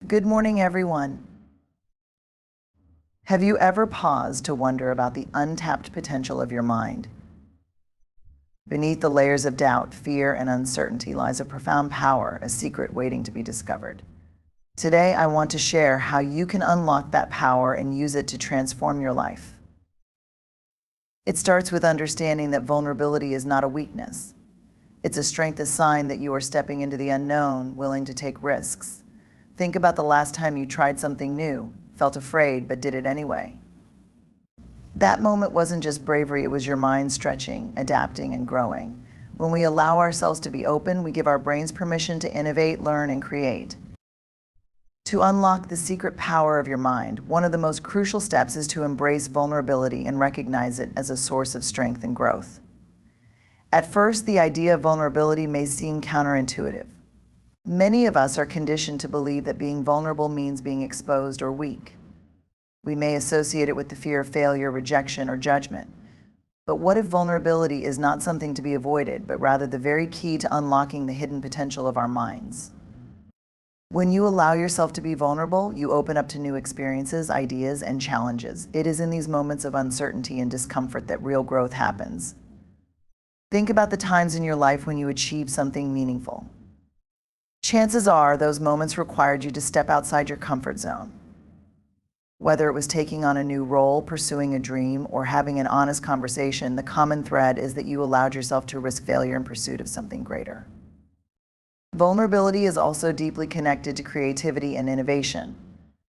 Good morning, everyone. Have you ever paused to wonder about the untapped potential of your mind? Beneath the layers of doubt, fear, and uncertainty lies a profound power, a secret waiting to be discovered. Today, I want to share how you can unlock that power and use it to transform your life. It starts with understanding that vulnerability is not a weakness. It's a strength, a sign that you are stepping into the unknown, willing to take risks. Think about the last time you tried something new, felt afraid, but did it anyway. That moment wasn't just bravery, it was your mind stretching, adapting, and growing. When we allow ourselves to be open, we give our brains permission to innovate, learn, and create. To unlock the secret power of your mind, one of the most crucial steps is to embrace vulnerability and recognize it as a source of strength and growth. At first, the idea of vulnerability may seem counterintuitive. Many of us are conditioned to believe that being vulnerable means being exposed or weak. We may associate it with the fear of failure, rejection, or judgment. But what if vulnerability is not something to be avoided, but rather the very key to unlocking the hidden potential of our minds? When you allow yourself to be vulnerable, you open up to new experiences, ideas, and challenges. It is in these moments of uncertainty and discomfort that real growth happens. Think about the times in your life when you achieved something meaningful. Chances are those moments required you to step outside your comfort zone. Whether it was taking on a new role, pursuing a dream, or having an honest conversation, the common thread is that you allowed yourself to risk failure in pursuit of something greater. Vulnerability is also deeply connected to creativity and innovation.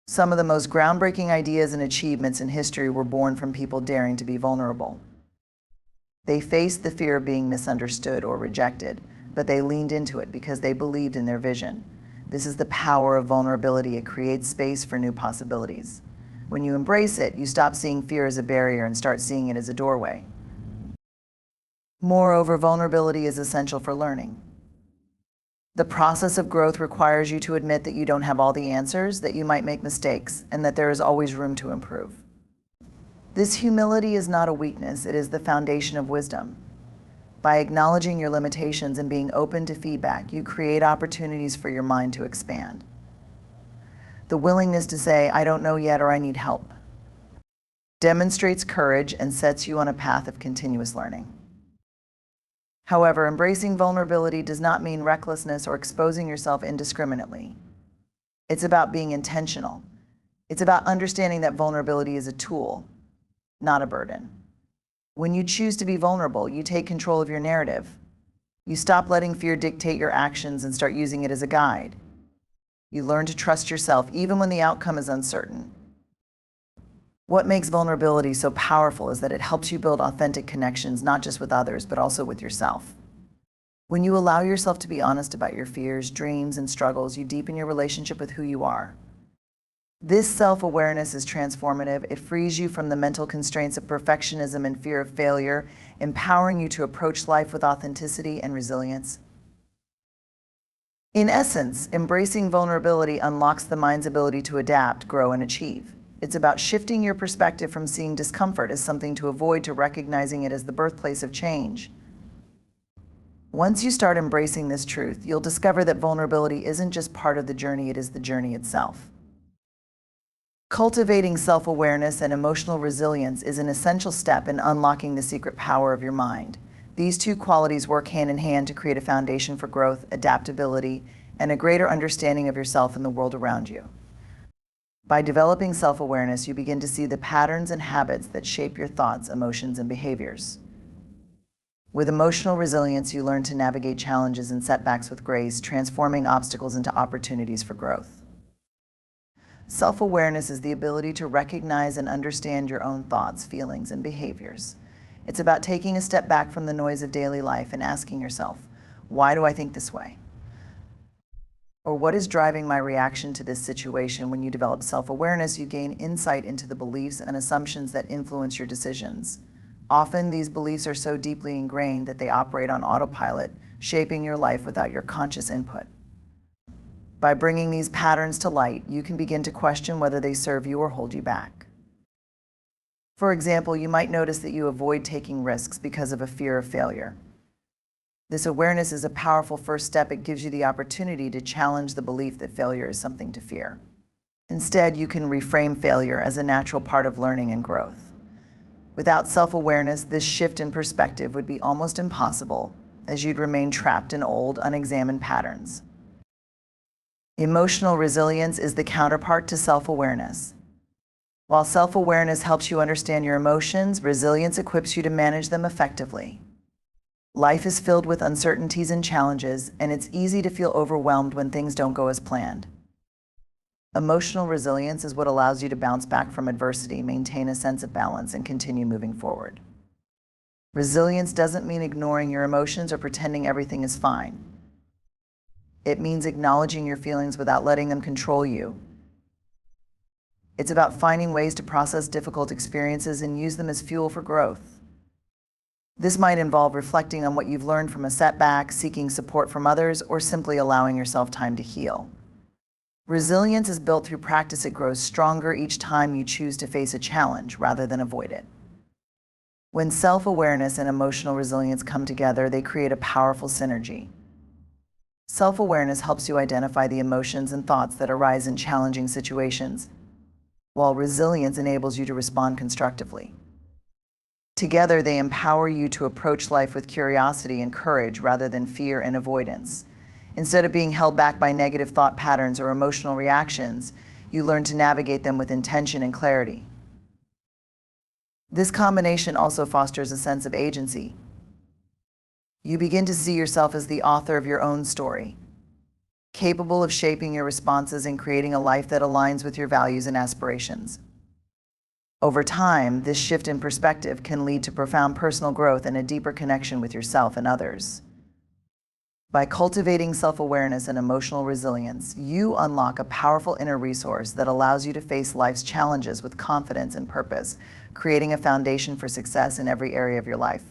Some of the most groundbreaking ideas and achievements in history were born from people daring to be vulnerable. They faced the fear of being misunderstood or rejected, but they leaned into it because they believed in their vision. This is the power of vulnerability. It creates space for new possibilities. When you embrace it, you stop seeing fear as a barrier and start seeing it as a doorway. Moreover, vulnerability is essential for learning. The process of growth requires you to admit that you don't have all the answers, that you might make mistakes, and that there is always room to improve. This humility is not a weakness, it is the foundation of wisdom. By acknowledging your limitations and being open to feedback, you create opportunities for your mind to expand. The willingness to say, "I don't know yet," or "I need help," demonstrates courage and sets you on a path of continuous learning. However, embracing vulnerability does not mean recklessness or exposing yourself indiscriminately. It's about being intentional. It's about understanding that vulnerability is a tool, not a burden. When you choose to be vulnerable, you take control of your narrative. You stop letting fear dictate your actions and start using it as a guide. You learn to trust yourself even when the outcome is uncertain. What makes vulnerability so powerful is that it helps you build authentic connections, not just with others, but also with yourself. When you allow yourself to be honest about your fears, dreams, and struggles, you deepen your relationship with who you are. This self-awareness is transformative. It frees you from the mental constraints of perfectionism and fear of failure, empowering you to approach life with authenticity and resilience. In essence, embracing vulnerability unlocks the mind's ability to adapt, grow, and achieve. It's about shifting your perspective from seeing discomfort as something to avoid to recognizing it as the birthplace of change. Once you start embracing this truth, you'll discover that vulnerability isn't just part of the journey, it is the journey itself. Cultivating self-awareness and emotional resilience is an essential step in unlocking the secret power of your mind. These two qualities work hand in hand to create a foundation for growth, adaptability, and a greater understanding of yourself and the world around you. By developing self-awareness, you begin to see the patterns and habits that shape your thoughts, emotions, and behaviors. With emotional resilience, you learn to navigate challenges and setbacks with grace, transforming obstacles into opportunities for growth. Self-awareness is the ability to recognize and understand your own thoughts, feelings, and behaviors. It's about taking a step back from the noise of daily life and asking yourself, why do I think this way? Or what is driving my reaction to this situation? When you develop self-awareness, you gain insight into the beliefs and assumptions that influence your decisions. Often, these beliefs are so deeply ingrained that they operate on autopilot, shaping your life without your conscious input. By bringing these patterns to light, you can begin to question whether they serve you or hold you back. For example, you might notice that you avoid taking risks because of a fear of failure. This awareness is a powerful first step. It gives you the opportunity to challenge the belief that failure is something to fear. Instead, you can reframe failure as a natural part of learning and growth. Without self-awareness, this shift in perspective would be almost impossible, as you'd remain trapped in old, unexamined patterns. Emotional resilience is the counterpart to self-awareness. While self-awareness helps you understand your emotions, resilience equips you to manage them effectively. Life is filled with uncertainties and challenges, and it's easy to feel overwhelmed when things don't go as planned. Emotional resilience is what allows you to bounce back from adversity, maintain a sense of balance, and continue moving forward. Resilience doesn't mean ignoring your emotions or pretending everything is fine. It means acknowledging your feelings without letting them control you. It's about finding ways to process difficult experiences and use them as fuel for growth. This might involve reflecting on what you've learned from a setback, seeking support from others, or simply allowing yourself time to heal. Resilience is built through practice. It grows stronger each time you choose to face a challenge rather than avoid it. When self-awareness and emotional resilience come together, they create a powerful synergy. Self-awareness helps you identify the emotions and thoughts that arise in challenging situations, while resilience enables you to respond constructively. Together, they empower you to approach life with curiosity and courage rather than fear and avoidance. Instead of being held back by negative thought patterns or emotional reactions, you learn to navigate them with intention and clarity. This combination also fosters a sense of agency. You begin to see yourself as the author of your own story, capable of shaping your responses and creating a life that aligns with your values and aspirations. Over time, this shift in perspective can lead to profound personal growth and a deeper connection with yourself and others. By cultivating self-awareness and emotional resilience, you unlock a powerful inner resource that allows you to face life's challenges with confidence and purpose, creating a foundation for success in every area of your life.